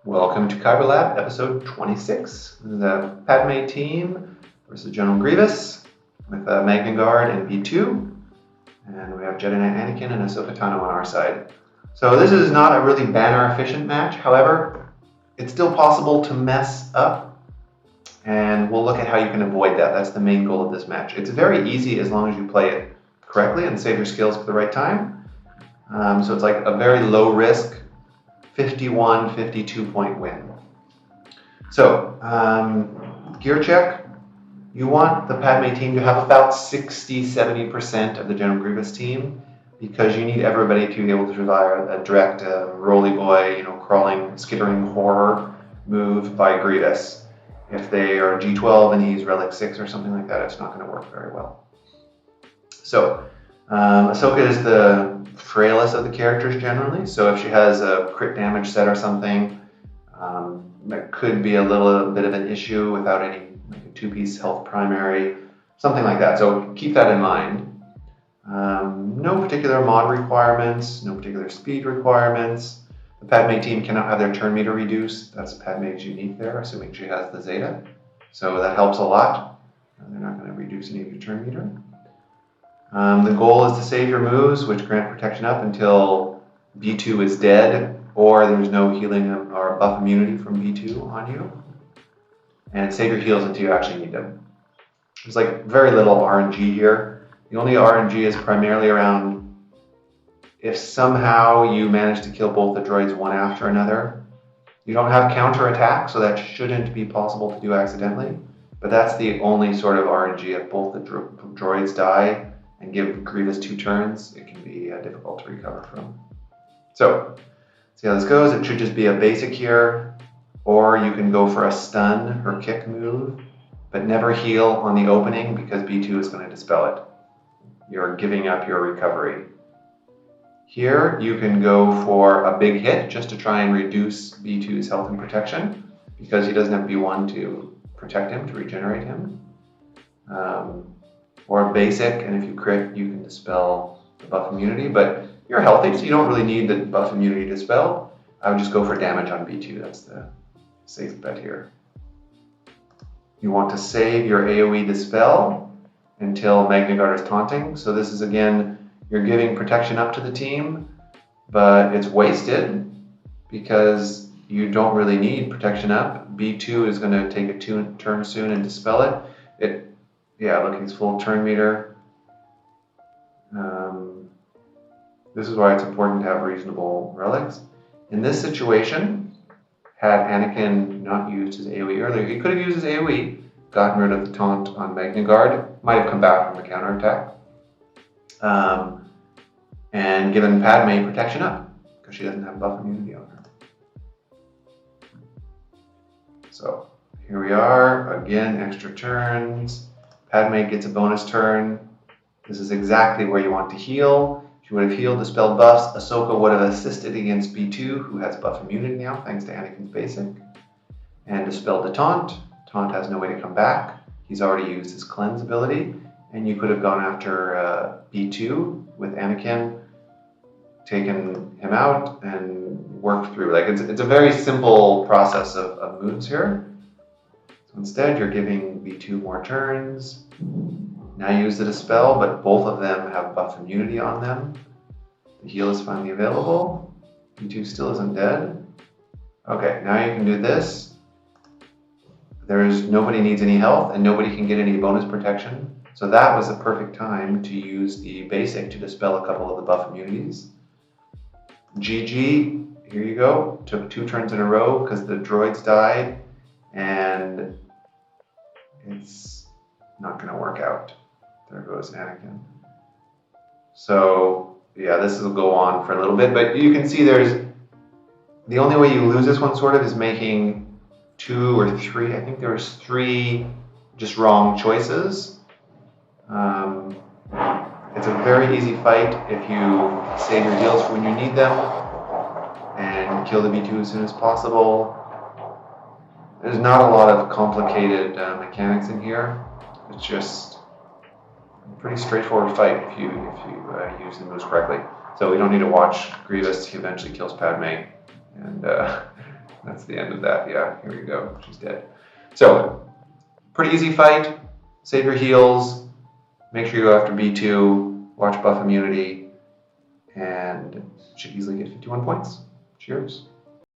Welcome to Kyber Lab, episode 26. This is the Padme team versus General Grievous with Magna Guard and B2. And we have Jedi Knight Anakin and Ahsoka Tano on our side. So this is not a really banner-efficient match. However, it's still possible to mess up. And we'll look at how you can avoid that. That's the main goal of this match. It's very easy as long as you play it correctly and save your skills for the right time. So it's like a very low-risk 52 point win. So, gear check. You want the Padme team to have about 60-70% of the General Grievous team because you need everybody to be able to survive a direct roly boy, crawling, skittering horror move by Grievous. If they are G12 and he's Relic 6 or something like that, it's not going to work very well. So, Ahsoka is the frailest of the characters generally, so if she has a crit damage set or something, that could be a little bit of an issue without any like a 2-piece health primary, something like that. So keep that in mind. No particular mod requirements, no particular speed requirements. The Padme team cannot have their turn meter reduced. That's Padme's unique there, assuming she has the Zeta. So that helps a lot. They're not going to reduce any of your turn meter. The goal is to save your moves, which grant protection up until B2 is dead, or there's no healing or buff immunity from B2 on you. And save your heals until you actually need them. There's like very little RNG here. The only RNG is primarily around if somehow you manage to kill both the droids one after another. You don't have counter attack, so that shouldn't be possible to do accidentally. But that's the only sort of RNG. If both the droids die and give Grievous 2 turns, it can be difficult to recover from. So, see how this goes. It should just be a basic here, or you can go for a stun or kick move, but never heal on the opening because B2 is going to dispel it. You're giving up your recovery. Here, you can go for a big hit just to try and reduce B2's health and protection because he doesn't have B1 to protect him, to regenerate him. Or basic, and if you crit, you can dispel the buff immunity, but you're healthy, so you don't really need the buff immunity dispel. I would just go for damage on B2, that's the safe bet here. You want to save your AoE dispel until Magna Guard is taunting, so this is again, you're giving protection up to the team, but it's wasted because you don't really need protection up. B2 is going to take a turn soon and dispel it. Yeah, look, he's full turn meter. This is why it's important to have reasonable relics. In this situation, had Anakin not used his AoE earlier, he could have used his AoE, gotten rid of the taunt on Magna Guard, might have come back from the counterattack, and given Padme protection up, because she doesn't have buff immunity on her. So, here we are, again, extra turns. Padme gets a bonus turn. This is exactly where you want to heal. She would have healed, dispelled buffs. Ahsoka would have assisted against B2, who has buff immunity now, thanks to Anakin's basic. And dispelled the taunt. Taunt has no way to come back. He's already used his cleanse ability. And you could have gone after B2 with Anakin, taken him out, and worked through. Like it's a very simple process of moves here. Instead, you're giving B2 more turns. Now use the dispel, but both of them have buff immunity on them. The heal is finally available. B2 still isn't dead. Okay, now you can do this. Nobody needs any health, and nobody can get any bonus protection. So that was the perfect time to use the basic to dispel a couple of the buff immunities. GG, here you go. Took 2 turns in a row because the droids died, and it's not going to work out. There goes Anakin. So, yeah, this will go on for a little bit, but you can see the only way you lose this one sort of is making 2 or 3, I think there was 3 just wrong choices. It's a very easy fight if you save your heals for when you need them and kill the B2 as soon as possible. There's not a lot of complicated mechanics in here. It's just a pretty straightforward fight if you use the moves correctly. So we don't need to watch Grievous. He eventually kills Padme, and That's the end of that. Yeah, here you go. She's dead. So, pretty easy fight. Save your heals. Make sure you go after B2. Watch buff immunity. And should easily get 51 points. Cheers.